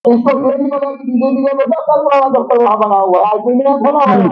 इसको ये नहीं पता कि बीजेपी का बच्चा कल बड़ा दफ्तर वहां बना हुआ है, आज इंडिया खोला हुआ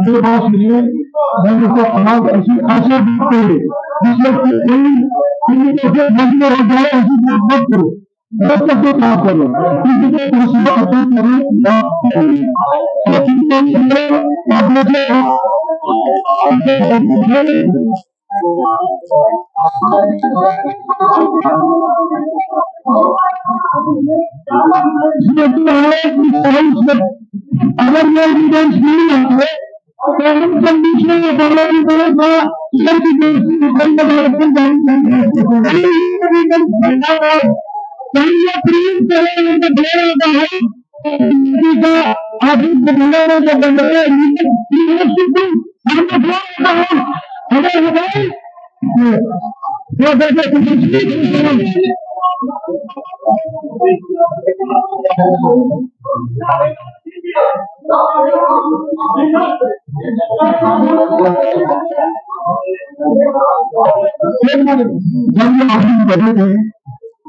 ये बात सुनिए, मैंने उसको कहा ऐसी ऐसे मत करो, काम करो, अगर ये एविडेंस नहीं है तो हम बीच में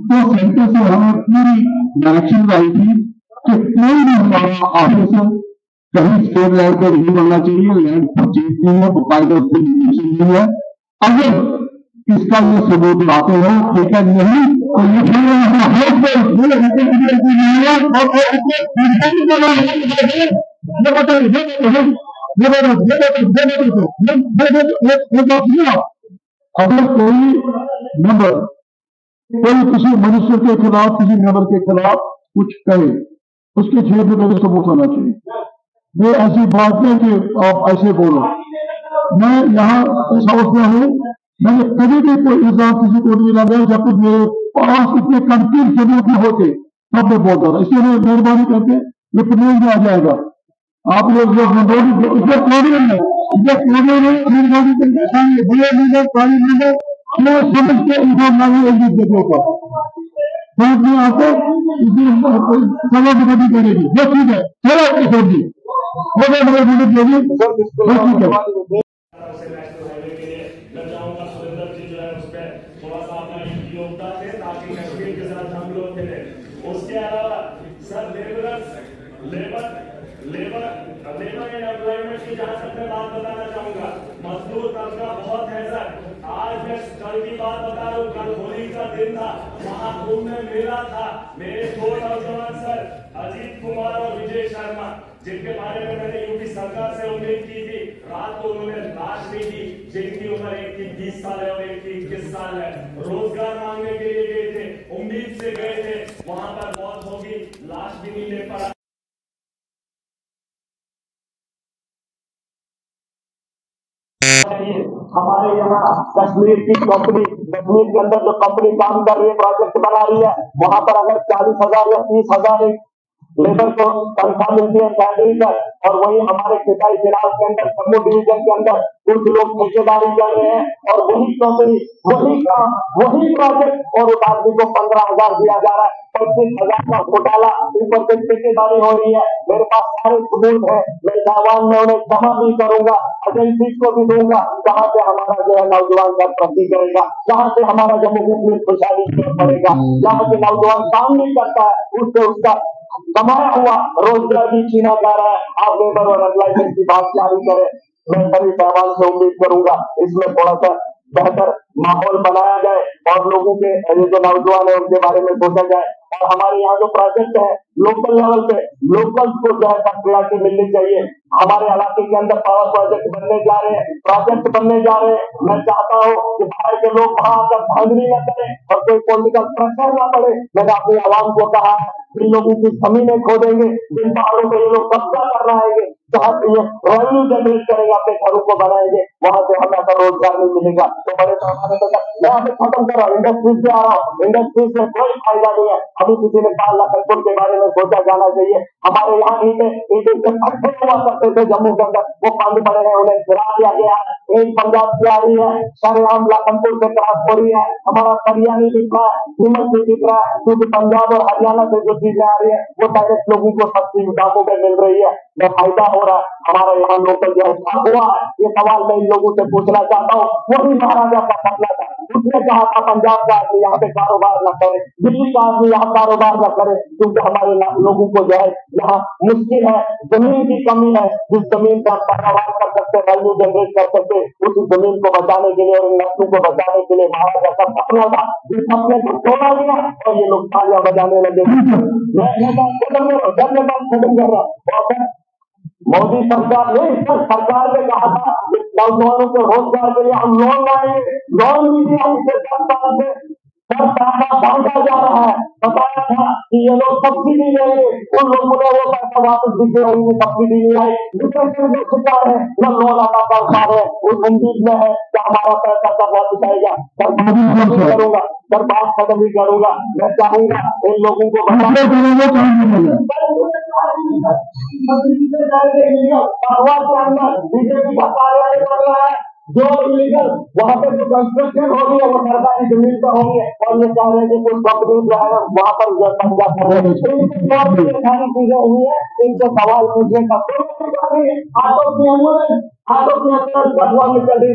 तो सेंटर से हमें पूरी डायरेक्शन आई थी कि कोई भी हमारा ऑफिसर कहीं स्टेट लेवल पर नहीं बनना चाहिए, लैंड परचेज नहीं है, बाकायदा उससे नहीं है। अगर इसका ये सबूत लाते हो ठीक है, नहीं तो ये अगर कोई नंबर कोई किसी मनुष्य के खिलाफ, किसी नंबर के खिलाफ कुछ करे, उसके जेब में पहले सबूत होना चाहिए। ये ऐसी बात है कि आप ऐसे बोलो। मैं यहाँ इस हाउस में हूँ, मैंने कभी भी कोई इल्जाम किसी को नहीं लगाया जब तक मेरे पास इतने कंप्लीट सबूत नहीं होते, तब मैं बोलता था। इसलिए मैं मेहरबानी करके ये प्लेज में आ जाएगा, आप लोग समझ के इनको जगहों पर समझ में आते समझ नहीं करेगी, वो ठीक है। चलो आपकी सब्जी उसके अलावा सर लेबर एंड एम्प्लॉयमेंट की जहां तक मैं बात बताना चाहूंगा, मजदूर तबका बहुत है सर। आज मैं कल की बात बता रहा हूँ, कल होली का दिन था, महाकुंभ में मेला था। मेरे दो नौजवान सर अजीत कुमार और विजय शर्मा, जिनके बारे में मैंने यूपी सरकार से उम्मीद की थी, रात को उन्होंने लाश दी थी, जिनकी उम्र एक की 20 साल है और एक की 21 साल है। रोजगार मांगने के लिए गए थे, उम्मीद से गए थे, वहां पर मौत होगी, लाश भी नहीं ले पड़ा। हमारे यहाँ कश्मीर की कंपनी, कश्मीर के अंदर जो कंपनी काम कर रही है, प्रोजेक्ट बना रही है, वहां पर अगर 40,000 या 30,000 लेबर को तनख्वाह मिलती है सैलरी पर, और वही हमारे खिसाई जिला के अंदर जम्मू डिवीजन के अंदर कुछ लोग ठेकेदारी कर रहे हैं, और वही कंपनी वही काम वही प्रोजेक्ट और उस आदमी को 15,000 दिया जा रहा है, 25,000 का घोटाला, ऊपर से ठेकेदारी हो रही है। मेरे पास सारे सबूत है, मैं जवान में उन्हें जमा भी करूंगा, एजेंसी को भी दूंगा, कहाँ से हमारा जो है नौजवान का तरक्की करेगा, कहाँ से हमारा जम्मू कश्मीर खुशहाली पड़ेगा। जहाँ से नौजवान काम नहीं करता है, उससे उसका कमाया हुआ रोजगार भी छीना जा रहा है। आप लेबर और एम्प्लॉयमेंट की बात जारी करें, मैं सभी साहबान से उम्मीद करूंगा इसमें थोड़ा सा बेहतर माहौल बनाया जाए और लोगों के जो नौजवान है उनके बारे में सोचा जाए। और हमारे यहाँ जो प्रोजेक्ट है लोकल लेवल पे लोकल्स को जो है प्रायोरिटी मिलनी चाहिए। हमारे इलाके के अंदर पावर प्रोजेक्ट बनने जा रहे हैं, प्रोजेक्ट बनने जा रहे हैं। मैं चाहता हूँ कि बाहर के लोग वहां आकर धांधली न करें और कोई पॉलिटिकल प्रेशर न पड़े। मैंने अपनी आवाम को कहा है, इन लोगों की जमीनें खोदेंगे, जिन पहाड़ों पे ये लोग कब्जा कर रहेंगे, जहाँ से ये रेवेन्यू जनरेट करेंगे, अपने घरों को बनाएंगे, वहां से हमें ऐसा रोजगार नहीं मिलेगा। तो बड़े पैमाने पर मैं अभी खत्म कर रहा हूँ, इंडस्ट्रीज से आ रहा हूँ। इंडस्ट्रीज से कोई फायदा नहीं है। अभी किसी ने कहा लखनपुर के बारे में सोचा जाना चाहिए। हमारे यहाँ ईटे से पट्टे हुआ करते थे जम्मू के अंदर, वो बंद पड़े हैं, उन्हें गिरा दिया गया है। एक पंजाब से आ रही है, सरेआम लखनपुर से क्रॉस हो रही है। हमारा सरिया नहीं दिख रहा है, कीमत नहीं दिख रहा है, क्योंकि पंजाब और हरियाणा से जो चीजें आ रही है वो डायरेक्ट लोगों को सस्ती दामों में मिल रही है, मैं फायदा हो रहा है। हमारा यहाँ लोकल जो है हुआ है, ये सवाल मैं इन लोगों से पूछना चाहता हूँ। वही महाराजा का सपना था, उसने कहा था पंजाब का आदमी यहाँ पे कारोबार न करे, दिल्ली का आदमी यहाँ कारोबार न करे, क्योंकि हमारे लोगों को जो है यहाँ मुश्किल है, जमीन की कमी है। जिस जमीन का कारोबार कर सकते, वैल्यू जनरेट कर सकते, उसी जमीन को बचाने के लिए और इन नस्लों को बचाने के लिए महाराजा का सपना था। इस सपने को तोड़ा गया और ये लोग तालियां बजाने लगे। खत्म कर रहा मोदी सरकार ने, सरकार ने कहा था नौजवानों को रोजगार के लिए हम लोन लाएंगे, लोन भी दिया उनसे 10 साल से सब पैसा बांटा जा रहा है। बताया था कि ये लोग सब्सिडी लेंगे, उन लोगों ने वो पैसा वापस दिखे, उनकी सब्सिडी नहीं आई। डिप्रेशन में शिकार है, न लोन अदा कर पा रहे, उस उम्मीद में है कि हमारा पैसा कब वापस आएगा। करूंगा सर, बात खत्म ही करूंगा। मैं चाहूंगा इन लोगों को बीजेपी का कार्यालय बन रहा है, जो इलीगल वहाँ पे जो कंस्ट्रक्शन हो रही है वो सरकारी जमीन पर हो रही है, और ये कह रहे हैं कि कुछ कंपनी जो है वहाँ पर कब्जा कर रहे हैं। सारी चीजें हुई है, इनसे सवाल पूछने का हाथों के अंदर भगवान में चल रही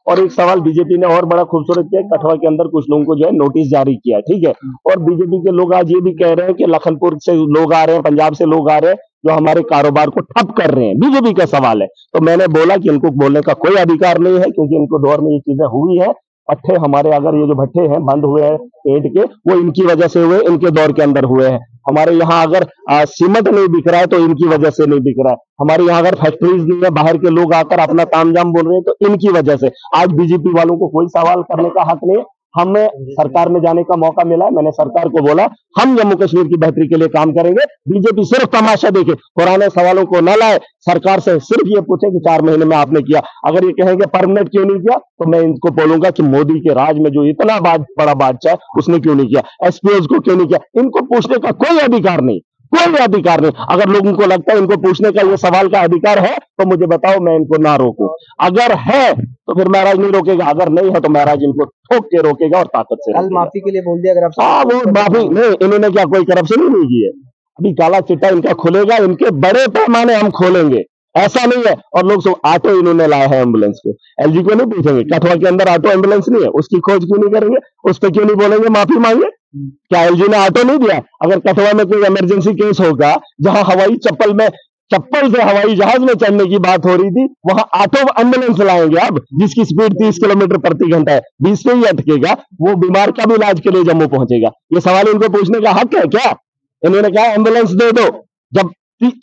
और एक सवाल बीजेपी ने और बड़ा खूबसूरत किया, कठवा के अंदर कुछ लोगों को जो है नोटिस जारी किया, ठीक है। और बीजेपी के लोग आज ये भी कह रहे हैं कि लखनपुर से लोग आ रहे हैं, पंजाब से लोग आ रहे हैं, जो हमारे कारोबार को ठप कर रहे हैं। बीजेपी का सवाल है, तो मैंने बोला कि इनको बोलने का कोई अधिकार नहीं है, क्योंकि इनको दौर में ये चीजें हुई है। पट्टे हमारे, अगर ये जो भट्टे हैं बंद हुए हैं पेड़ के, वो इनकी वजह से हुए, इनके दौर के अंदर हुए हैं। हमारे यहाँ अगर सीमेंट नहीं बिक रहा है तो इनकी वजह से नहीं बिक रहा है। हमारे यहाँ अगर फैक्ट्रीज नहीं है, बाहर के लोग आकर अपना तामझाम बोल रहे हैं, तो इनकी वजह से। आज बीजेपी वालों को कोई सवाल करने का हक नहीं है। हमें सरकार में जाने का मौका मिला है, मैंने सरकार को बोला हम जम्मू कश्मीर की बेहतरी के लिए काम करेंगे। बीजेपी सिर्फ तमाशा देखे, पुराने सवालों को न लाए, सरकार से सिर्फ ये पूछे कि 4 महीने में आपने किया। अगर ये कहेंगे परमानेंट क्यों नहीं किया, तो मैं इनको बोलूंगा कि मोदी के राज में जो इतना बड़ा बादशाह है उसने क्यों नहीं किया, एसपीओज को क्यों नहीं किया। इनको पूछने का कोई अधिकार नहीं, कोई अधिकार नहीं। अगर लोगों को लगता है इनको पूछने का ये सवाल का अधिकार है तो मुझे बताओ, मैं इनको ना रोकूं। अगर है तो फिर महाराज नहीं रोकेगा, अगर नहीं है तो महाराज इनको ठोक के रोकेगा और ताकत से। कल माफी के लिए बोल दिया, अगर आप हाँ वो माफी नहीं, इन्होंने क्या कोई करप्शन ही नहीं की है। अभी काला चिट्टा इनका खुलेगा, इनके बड़े पैमाने हम खोलेंगे, ऐसा नहीं है। और लोग सब ऑटो इन्होंने लाया है एम्बुलेंस को, एलजी को नहीं पूछेंगे कठवा के अंदर ऑटो एम्बुलेंस नहीं है, उसकी खोज क्यों नहीं करेंगे, उस पर क्यों नहीं बोलेंगे माफी मांगे। क्या एलजी ने ऑटो नहीं दिया? अगर कठवा में कोई इमरजेंसी केस होगा, जहां हवाई चप्पल से हवाई जहाज में चढ़ने की बात हो रही थी, वहां ऑटो एम्बुलेंस लाएंगे अब, जिसकी स्पीड 30 किलोमीटर प्रति घंटा है, 20 पे ही अटकेगा, वो बीमार का भी इलाज के लिए जम्मू पहुंचेगा। ये सवाल इनको पूछने का हक है क्या? इन्होंने कहा एम्बुलेंस दे दो, जब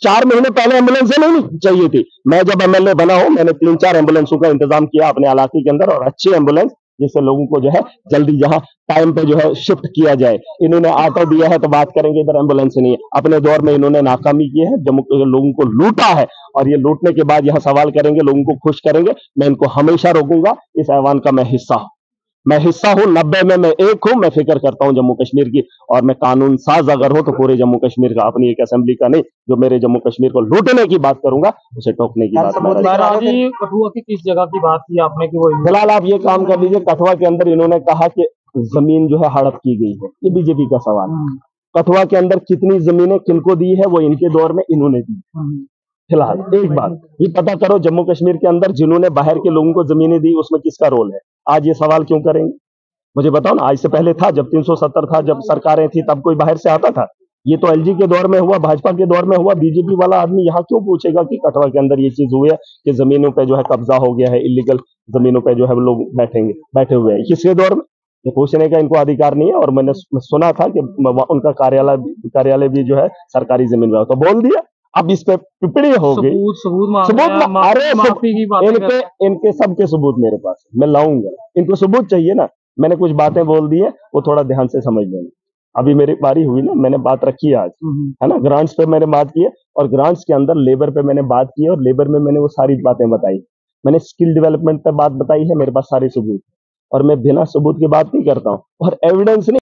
4 महीने पहले एम्बुलेंस नहीं चाहिए थी। मैं जब एमएलए बना हूं, मैंने 3-4 एम्बुलेंसों का इंतजाम किया अपने इलाके के अंदर, और अच्छी एम्बुलेंस, जिससे लोगों को जो है जल्दी जहां टाइम पे जो है शिफ्ट किया जाए। इन्होंने ऑटो दिया है तो बात करेंगे, इधर एम्बुलेंस नहीं है। अपने दौर में इन्होंने नाकामी की है, जम्मू के लोगों को लूटा है, और ये लूटने के बाद यहां सवाल करेंगे, लोगों को खुश करेंगे। मैं इनको हमेशा रोकूंगा, इस ऐवान का मैं हिस्सा हूं, 90 में मैं एक हूं। मैं फिक्र करता हूं जम्मू कश्मीर की, और मैं कानून साज अगर हो तो पूरे जम्मू कश्मीर का, अपनी एक असेंबली का नहीं। जो मेरे जम्मू कश्मीर को लूटने की बात करूंगा, उसे टोकने की बात। कठुआ की किस जगह की बात की आपने कि वो फिलहाल आप ये काम कर लीजिए, कठुआ के अंदर इन्होंने कहा कि जमीन जो है हड़प की गई है, ये बीजेपी का सवाल है। कठुआ के अंदर कितनी जमीनें किनको दी है, वो इनके दौर में इन्होंने दी। फिलहाल एक बात ये पता करो, जम्मू कश्मीर के अंदर जिन्होंने बाहर के लोगों को जमीनें दी, उसमें किसका रोल है? आज ये सवाल क्यों करेंगे? मुझे बताओ ना। आज से पहले था, जब 370 था, जब सरकारें थी, तब कोई बाहर से आता था? ये तो एलजी के दौर में हुआ, भाजपा के दौर में हुआ। बीजेपी वाला आदमी यहाँ क्यों पूछेगा कि कठवा के अंदर ये चीज हुई है कि जमीनों पे जो है कब्जा हो गया है, इलीगल जमीनों पे जो है लोग बैठे हुए हैं। किसके दौर में? ये पूछने का इनको अधिकार नहीं है। और मैंने सुना था कि उनका कार्यालय भी जो है सरकारी जमीन में हो, तो बोल दिया। अब इस पे टिप्पणी हो गई। माफी की बात इनके सबके सबूत मेरे पास है, मैं लाऊंगा। इनको सबूत चाहिए ना। मैंने कुछ बातें बोल दी है, वो थोड़ा ध्यान से समझ लेंगे। अभी मेरी बारी हुई ना, मैंने बात रखी है आज, है ना। ग्रांट्स पे मैंने बात की है, और ग्रांट्स के अंदर लेबर पे मैंने बात की है, और लेबर में मैंने वो सारी बातें बताई। मैंने स्किल डेवलपमेंट पे बात बताई है, मेरे पास सारे सबूत, और मैं बिना सबूत की बात नहीं करता हूँ, और एविडेंस नहीं।